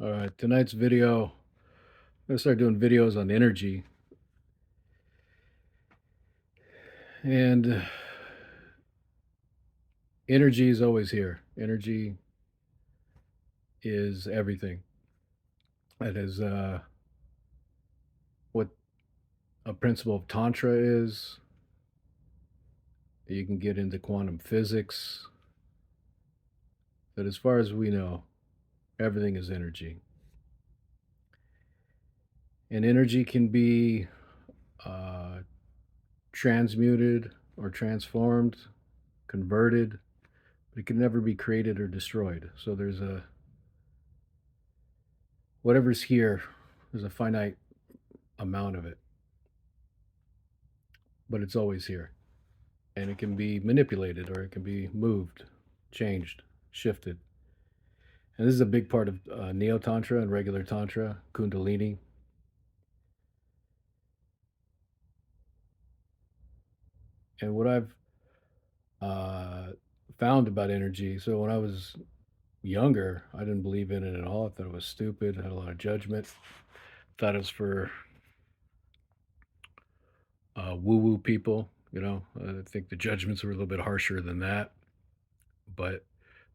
All right, tonight's video, I'm gonna start doing videos on energy. And energy is always here. Energy is everything. That is what a principle of Tantra is. You can get into quantum physics. But as far as we know, everything is energy. And energy can be uh, transmuted or transformed, converted, but it can never be created or destroyed. So there's a whatever's here, there's a finite amount of it, but it's always here. And it can be manipulated or it can be moved, changed, shifted. And this is a big part of Neo Tantra and regular Tantra, Kundalini. And what I've uh, found about energy, so when I was younger, I didn't believe in it at all. I thought it was stupid, had a lot of judgment, thought it was for woo woo people. I think the judgments were a little bit harsher than that, but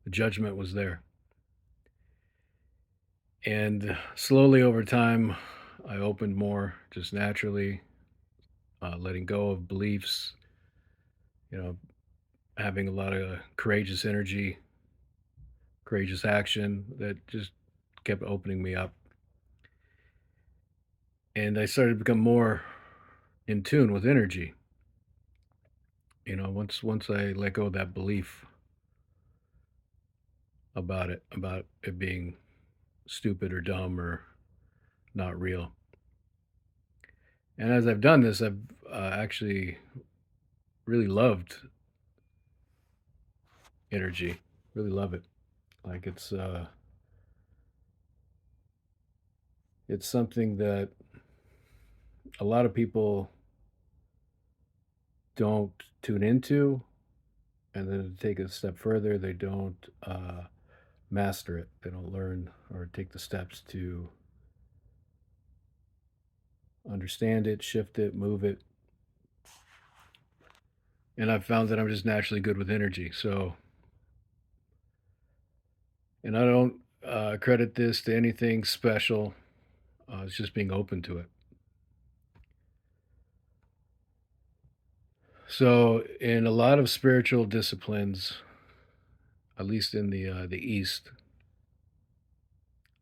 the judgment was there. And slowly over time, I opened more just naturally, letting go of beliefs, you know, having a lot of courageous energy, courageous action that just kept opening me up. And I started to become more in tune with energy. Once I let go of that belief about it being stupid or dumb or not real. And as I've done this, I've actually really loved energy, really love it. Like it's something that a lot of people don't tune into, and then to take it a step further, they don't master it. They don't learn or take the steps to understand it, shift it, move it. And I've found that I'm just naturally good with energy. So, and I don't credit this to anything special. It's just being open to it. So, in a lot of spiritual disciplines, at least in the East,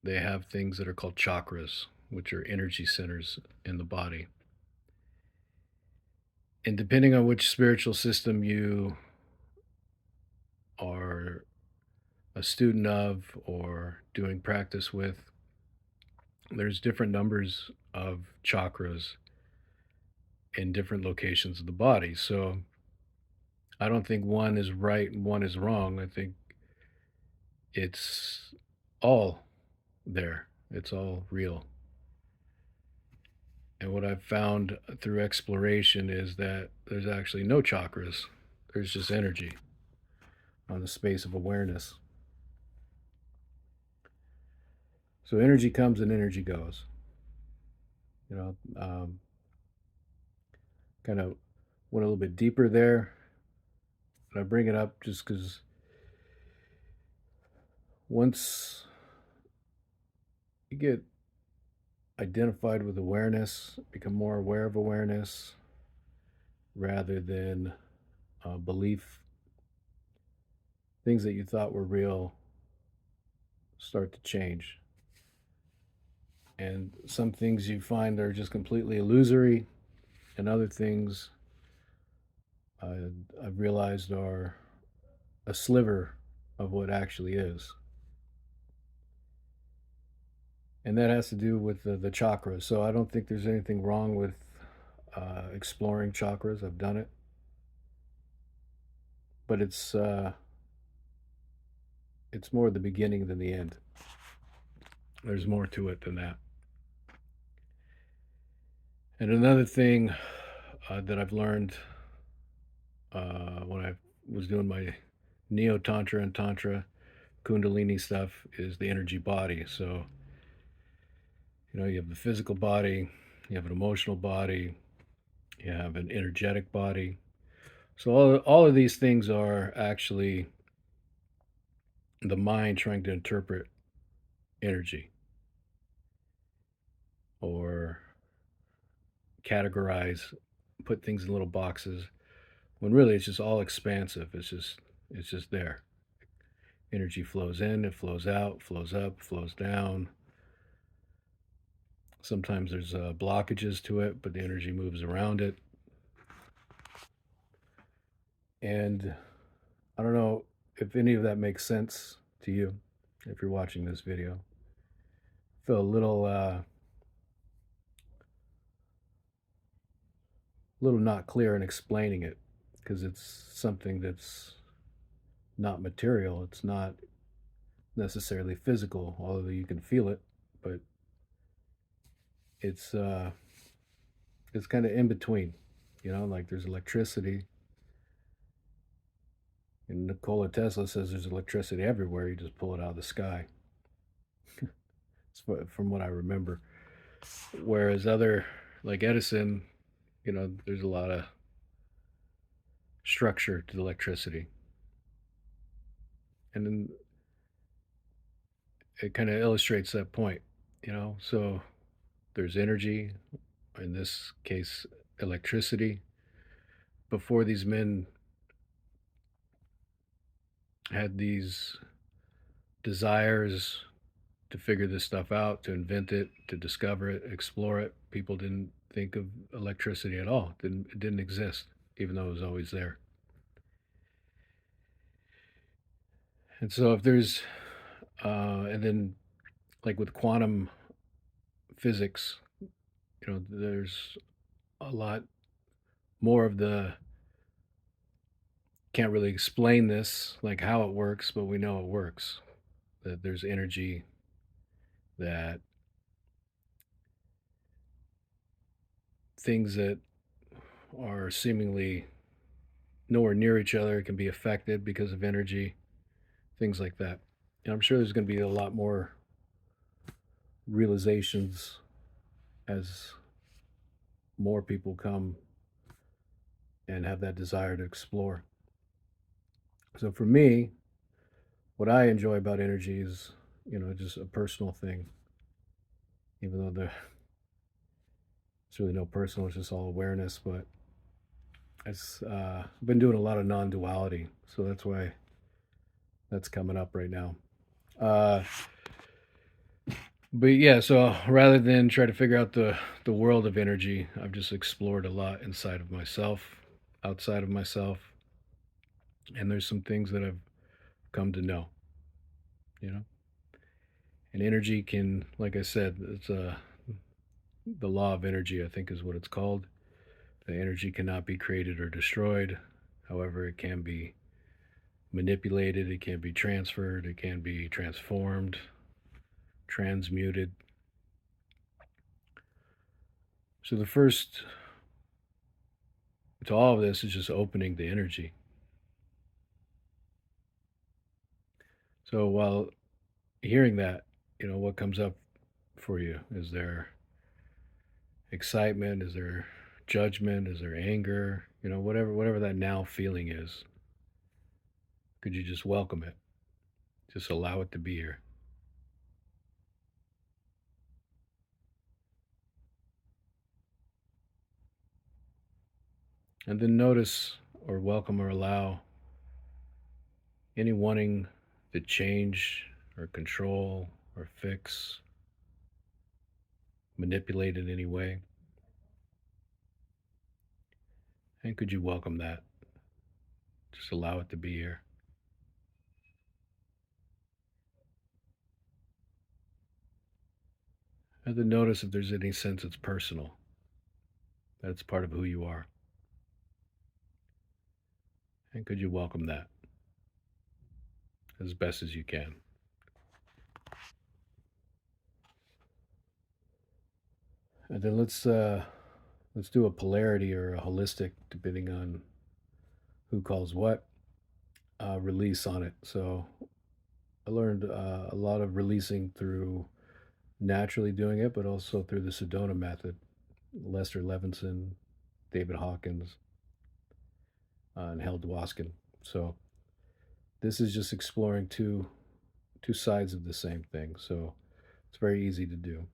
they have things that are called chakras, which are energy centers in the body. And depending on which spiritual system you are a student of or doing practice with, there's different numbers of chakras in different locations of the body. So I don't think one is right and one is wrong. I think it's all there, it's all real. And what I've found through exploration is that there's actually no chakras, there's just energy on the space of awareness. So energy comes and energy goes. You know, kind of went a little bit deeper there. And I bring it up just because once you get identified with awareness, become more aware of awareness rather than belief, things that you thought were real start to change. And some things you find are just completely illusory, and other things uh, I've realized are a sliver of what actually is. And that has to do with the chakras. So I don't think there's anything wrong with exploring chakras. I've done it, but it's more the beginning than the end. There's more to it than that. And another thing that I've learned when I was doing my Neo Tantra and Tantra Kundalini stuff is the energy body. So You have the physical body, you have an emotional body, you have an energetic body. So all of these things are actually the mind trying to interpret energy or categorize, put things in little boxes when really it's just all expansive. It's just there. Energy flows in, it flows out, flows up, flows down. Sometimes there's blockages to it, but the energy moves around it. And I don't know if any of that makes sense to you if you're watching this video. Feel a little not clear in explaining it because it's something that's not material. It's not necessarily physical, although you can feel it, but it's uh it's kind of in between. Like there's electricity, and Nikola Tesla says there's electricity everywhere. You just pull it out of the sky. From what I remember. Whereas other, like Edison, there's a lot of structure to the electricity, and then it kind of illustrates that point. So there's energy, in this case, electricity. Before these men had these desires to figure this stuff out, to invent it, to discover it, explore it, people didn't think of electricity at all. It didn't exist, even though it was always there. And so if there's and then like with quantum physics, there's a lot more of the can't really explain this, like how it works, but we know it works. That there's energy that things that are seemingly nowhere near each other can be affected because of energy, things like that. And I'm sure there's going to be a lot more realizations as more people come and have that desire to explore. So for me, what I enjoy about energy is, just a personal thing, even though there's really no personal, it's just all awareness. But I've been doing a lot of non duality. So that's why that's coming up right now. Uh, but yeah, so rather than try to figure out the world of energy, I've just explored a lot inside of myself, outside of myself, and there's some things that I've come to know. You know, and energy can, like I said, it's the law of energy. I think is what it's called. The energy cannot be created or destroyed. However, it can be manipulated. It can be transferred. It can be transformed, transmuted. So the first to all of this is just opening the energy. So while hearing that, what comes up for you? Is there excitement? Is there judgment? Is there anger? Whatever that now feeling is, could you just welcome it? Just allow it to be here. And then notice or welcome or allow any wanting to change or control or fix, manipulate in any way. And could you welcome that? Just allow it to be here. And then notice if there's any sense it's personal, that it's part of who you are. And could you welcome that as best as you can? And then let's do a polarity or a holistic, depending on who calls what, release on it. So I learned a lot of releasing through naturally doing it, but also through the Sedona method. Lester Levinson, David Hawkins, and Hal Dwoskin. So this is just exploring two sides of the same thing. So it's very easy to do.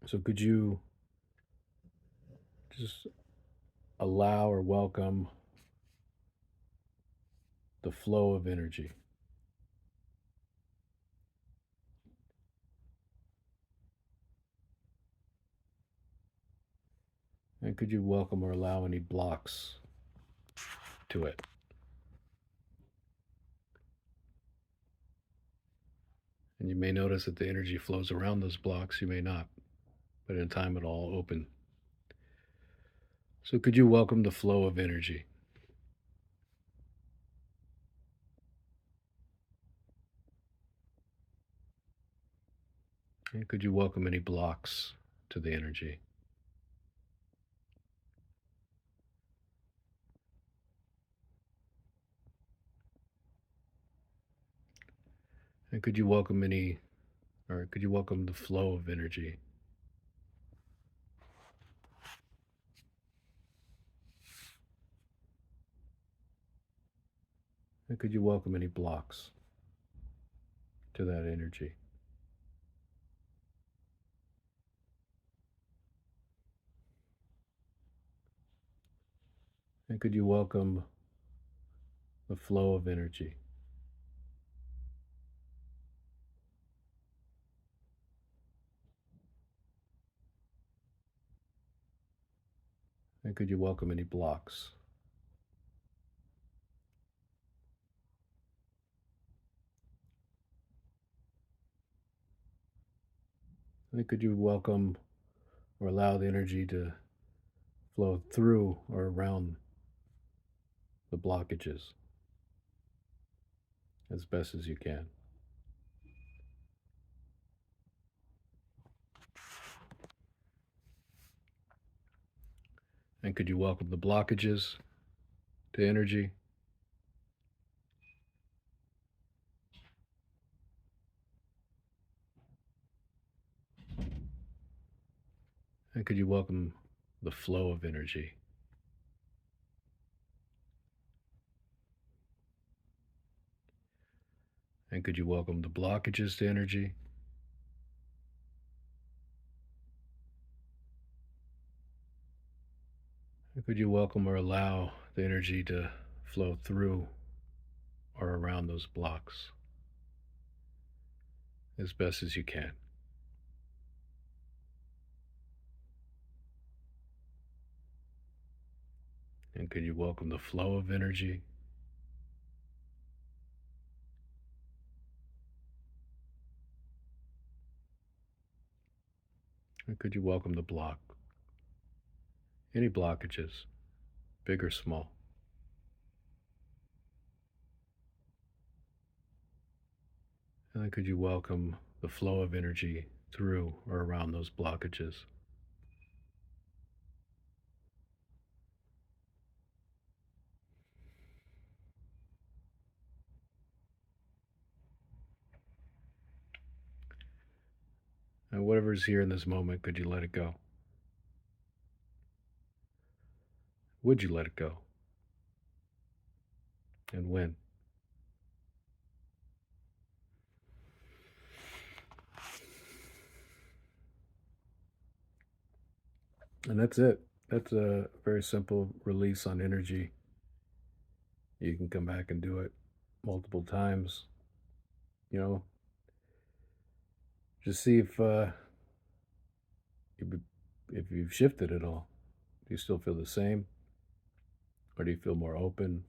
So could you just allow or welcome the flow of energy? And could you welcome or allow any blocks to it? And you may notice that the energy flows around those blocks, you may not, but in time it'll all open. So could you welcome the flow of energy? And could you welcome any blocks to the energy? And could you welcome any, or could you welcome the flow of energy? And could you welcome any blocks to that energy? And could you welcome the flow of energy? And could you welcome any blocks? And could you welcome or allow the energy to flow through or around the blockages as best as you can? And could you welcome the blockages to energy? And could you welcome the flow of energy? And could you welcome the blockages to energy? And could you welcome or allow the energy to flow through or around those blocks as best as you can? And could you welcome the flow of energy? And could you welcome the block? Any blockages, big or small? And then could you welcome the flow of energy through or around those blockages? And whatever's here in this moment, could you let it go? Would you let it go? And when? And that's it. That's a very simple release on energy. You can come back and do it multiple times. You know, just see you, if you've shifted at all. Do you still feel the same, or do you feel more open,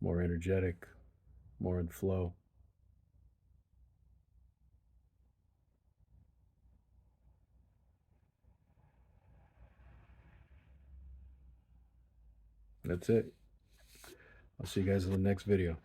more energetic, more in flow? That's it. I'll see you guys in the next video.